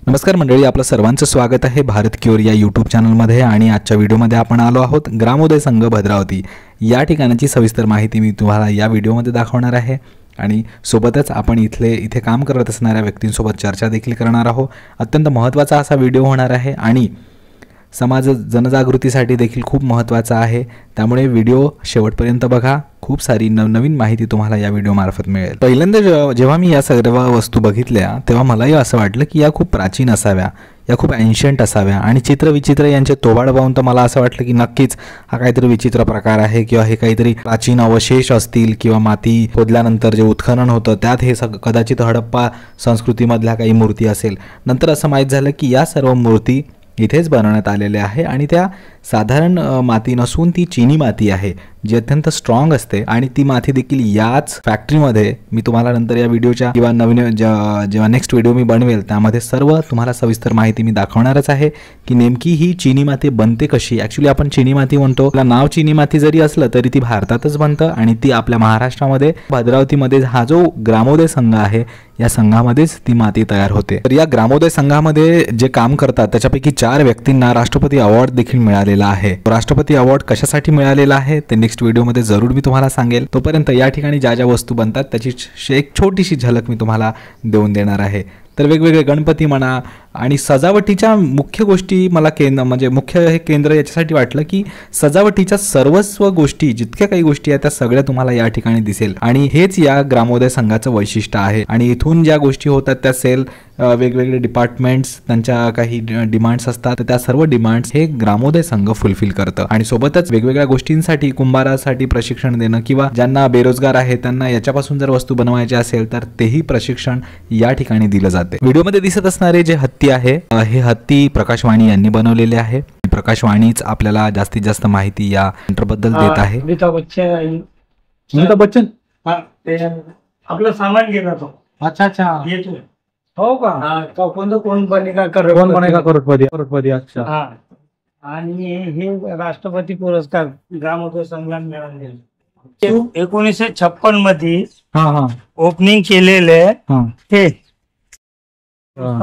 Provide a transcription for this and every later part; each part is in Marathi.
नमस्कार मंडळी, आपलं सर्वांचं स्वागत आहे भारत क्योर या यूट्यूब चॅनलमध्ये. आणि आजच्या व्हिडिओमध्ये आपण आलो आहोत ग्रामोदय संघ भद्रावती या ठिकाणाची सविस्तर माहिती मी तुम्हाला या व्हिडिओमध्ये दाखवणार आहे. आणि सोबतच आपण इथे काम करत असणाऱ्या व्यक्तींसोबत चर्चा देखील करणार आहोत. अत्यंत महत्त्वाचा असा व्हिडिओ होणार आहे आणि समाज जनजागृतीसाठी देखील खूप महत्त्वाचा आहे. त्यामुळे व्हिडिओ शेवटपर्यंत बघा. खूप सारी नवनवीन माहिती तुम्हाला या व्हिडिओमार्फत मिळेल. पहिल्यांदा जेव्हा मी या सर्व वस्तू बघितल्या तेव्हा मलाही असं वाटलं की या खूप प्राचीन असाव्या, या खूप एन्शंट असाव्या. आणि चित्रविचित्र यांचे तोबाड पाहून तर मला असं वाटलं की नक्कीच हा काहीतरी विचित्र प्रकार आहे किंवा हे काहीतरी प्राचीन अवशेष असतील किंवा माती खोदल्यानंतर जे उत्खनन होतं त्यात हे कदाचित हडप्पा संस्कृतीमधल्या काही मूर्ती असेल. नंतर असं माहीत झालं की या सर्व मूर्ती इथेच बनवण्यात आलेले आहे आणि त्या साधारण माती नसून ती चिनी माती आहे जी अत्यंत स्ट्रॉंग असते. आणि ती माती देखील याच फॅक्टरीमध्ये मी तुम्हाला नंतर या व्हिडिओच्या किंवा नवीन जेव्हा नेक्स्ट व्हिडिओ मी बनवेल त्यामध्ये सर्व तुम्हाला सविस्तर माहिती मी दाखवणारच आहे की नेमकी ही चिनी माती बनते कशी. ॲक्च्युली आपण चिनी माती म्हणतो, त्याला नाव चिनी माती जरी असलं तरी ती भारतातच बनतं आणि ती आपल्या महाराष्ट्रामध्ये भद्रावतीमध्ये हा जो ग्रामोदय संघ आहे या संघामध्येच ती माती तयार होते. तर या ग्रामोदय संघामध्ये जे काम करतात त्याच्यापैकी 4 व्यक्तींना राष्ट्रपती अवॉर्ड देखील मिळालेला आहे. राष्ट्रपती अवॉर्ड कशासाठी मिळालेला आहे ते नेक्स्ट व्हिडिओमध्ये जरूर मी तुम्हाला सांगेल. तोपर्यंत या ठिकाणी ज्या ज्या वस्तू बनतात त्याची एक छोटीशी झलक मी तुम्हाला देऊन देणार आहे. तर वेगवेगळे गणपती म्हणा आणि सजावटीच्या मुख्य गोष्टी मला म्हणजे मुख्य हे केंद्र याच्यासाठी वाटलं की सजावटीच्या सर्वस्व गोष्टी जितक्या काही गोष्टी आहेत त्या सगळ्या तुम्हाला या ठिकाणी दिसेल. आणि हेच या ग्रामोदय संघाचं वैशिष्ट्य आहे. आणि इथून ज्या गोष्टी होतात त्या सेल वेगवेगळे डिपार्टमेंट्स त्यांच्या काही डिमांड्स असतात तर त्या सर्व डिमांड्स हे ग्रामोदय संघ फुलफिल करतं. आणि सोबतच वेगवेगळ्या गोष्टींसाठी कुंभारासाठी प्रशिक्षण देणं किंवा ज्यांना बेरोजगार आहे त्यांना याच्यापासून जर वस्तू बनवायची असेल तर तेही प्रशिक्षण या ठिकाणी दिलं जाते. व्हिडिओमध्ये दिसत असणारे जे हत्ती आहे हे हत्ती प्रकाशवाणी यांनी बनवलेले आहे. प्रकाशवाणीच आपल्याला जास्तीत जास्त माहिती या सेंटरबद्दल देत आहे. अमिताभ बच्चन आपलं सामान घेणार तो. अच्छा अच्छा, हो का? कोण बनेगा करोडपती. अच्छा. आणि हे राष्ट्रपती पुरस्कार ग्रामोदय संघाला मिळाले 1956 मध्ये ओपनिंग केलेले हे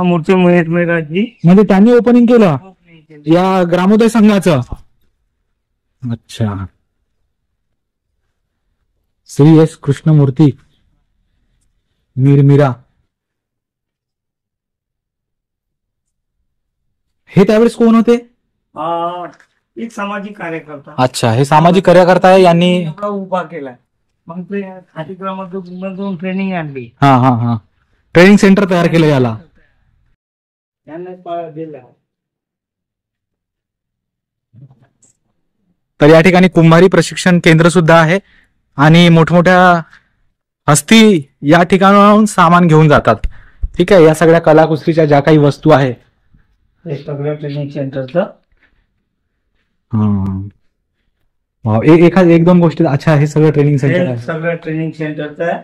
मूर्ती मेघराजी म्हणजे त्यांनी ओपनिंग केलं या ग्रामोदय संघाचं. अच्छा. श्री एस कृष्णमूर्ती मिरमिरा हे त्यावेळेस कोण होते? एक सामाजिक कार्यकर्ता. अच्छा, हे सामाजिक कार्यकर्ता आहे यांनी उभा केलाय. मग ते खाटीग्राममधून ट्रेनिंग आणली. हा ट्रेनिंग सेंटर तयार केलं याला. तर या ठिकाणी कुंभारी प्रशिक्षण केंद्र सुद्धा आहे आणि मोठमोठ्या हस्ती या ठिकाणाहून सामान घेऊन जातात. ठीक आहे, या सगळ्या कलाकुसरीच्या ज्या काही वस्तू आहे सगळ्या ट्रेनिंग सेंटरचं. एक दोन गोष्टी. अच्छा, हे सगळं ट्रेनिंग सेंटर आहे. सगळं ट्रेनिंग सेंटरचं आहे.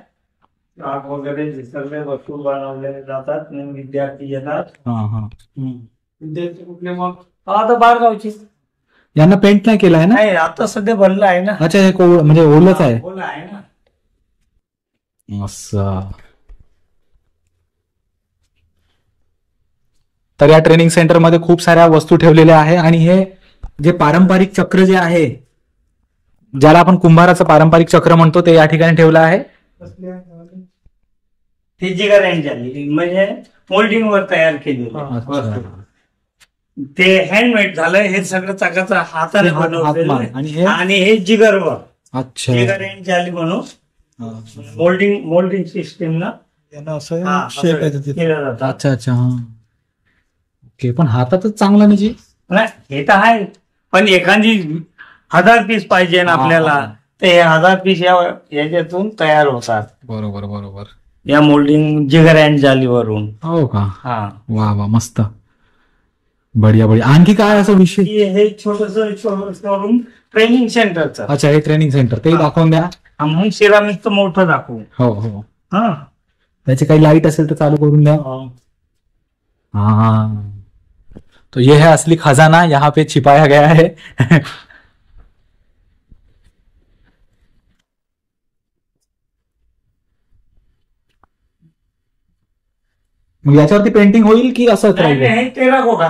आग वगैरे सगळे वस्तू बनवले जातात. विद्यार्थी येतात. विद्यार्थी कुठले मग आता बाळगावची. यांना पेंट नाही केलं आहे ना? नाही, आता सध्या भरलं आहे ना. अच्छा, हे म्हणजे ओलच आहे. ओलं आहे ना. असं. तर या ट्रेनिंग सेंटर मध्ये खूप साऱ्या वस्तू ठेवलेल्या आहे. आणि हे जे पारंपरिक चक्र जे आहे ज्याला आपण कुंभाराचं पारंपरिक चक्र म्हणतो ते या ठिकाणी ठेवलं आहे. ते जिगर म्हणजे मोल्डिंग वर तयार केलेलं ते हँडमेड झालं. हे सगळं चाकाचं हाताने बनवलेलं आणि हे जिगरवर. अच्छा, जिगर एंड झाली म्हणून मोल्डिंग सिस्टीम ना असं शेप केलं जातं. अच्छा अच्छा, हा ओके. पण हातातच चांगला नाही हे तर आहे. पण एखादी 1000 पीस पाहिजे ना आपल्याला तर हे 1000 पीस याच्यातून तयार होतात. बरोबर बरोबर. या मोल्डिंग जिगर अँड जालीवरून. हो का? हा. वा वा, मस्त. बढिया बढिया. आणखी काय असं विषय? हे छोटस ट्रेनिंग सेंटरचं. अच्छा, हे ट्रेनिंग सेंटर ते दाखवून द्या. मग सिरामिकचं मोठं दाखवू. हो हो. हा, त्याची काही लाईट असेल तर चालू करून द्या. हाँ, तो ये है असली खजाना, यहाँ पे छिपाया गया है. मग याच्यावरती पेंटिंग होईल की असंच राहील? हे टेराकोटा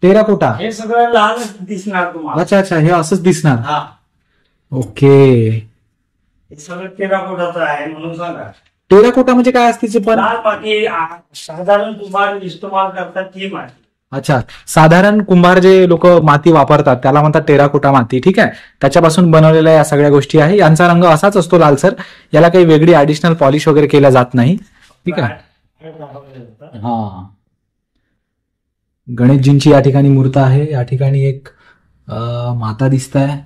टेराकोटा, हे सगळं लाल दिसणार तुम्हाला. अच्छा अच्छा, हे असंच दिसणार. हा, ओके. हे सगळं टेराकोटाचं आहे म्हणून सांगा. टेराकोटा म्हणजे काय असते पण? लाल माती साधारण कुंभार इस्तेमाल करतात ती माती. अच्छा, साधारण कुंभार जे लोक माती वापरतात त्याला म्हणतात टेराकोटा माती. ठीक आहे, त्याच्यापासून बनवलेल्या या सगळ्या गोष्टी आहे. यांचा रंग असाच असतो लालसर, याला काही वेगळी ऍडिशनल पॉलिश वगैरे केल्या जात नाही. ठीक आहे. हा, गणेशजींची या ठिकाणी मूर्त आहे. या ठिकाणी एक माता दिसत आहे,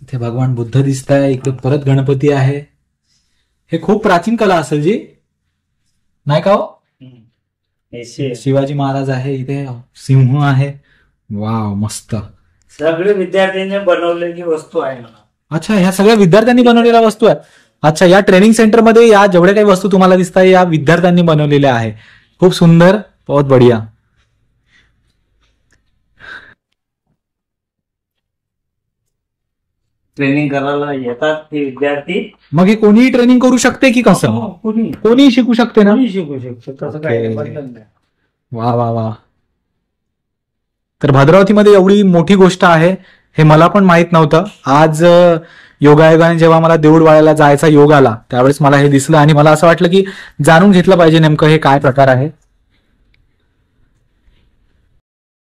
इथे भगवान बुद्ध दिसत आहे, इकडे परत गणपती आहे. हे खूप प्राचीन कला असेल जी, नाही का हो? शिवाजी महाराज आहे, इथे सिंह आहे. वाव, मस्त. सगळे विद्यार्थ्यांनी बनवलेली वस्तू आहे. अच्छा, ह्या सगळ्या विद्यार्थ्यांनी बनवलेल्या वस्तू आहे. अच्छा, या ट्रेनिंग सेंटरमध्ये या जेवढ्या काही वस्तू तुम्हाला दिसत आहे या विद्यार्थ्यांनी बनवलेल्या आहे. खूप सुंदर, बहुत बढिया. ट्रेनिंग करायला येतात ते विद्यार्थी. मग हे कोणीही ट्रेनिंग करू शकते की कसं? कोणीही शिकू शकते ना? शिकू शकतो, तसं काही बंधन नाही. वा वा वा. तर भद्रावतीमध्ये एवढी मोठी गोष्ट आहे हे मला पण माहित नव्हतं. आज योगायोगाने जेव्हा मला देऊळवाड्याला जायचा योग आला त्यावेळेस मला हे दिसलं आणि मला असं वाटलं की जाणून घेतलं पाहिजे नेमकं हे काय प्रकार आहे.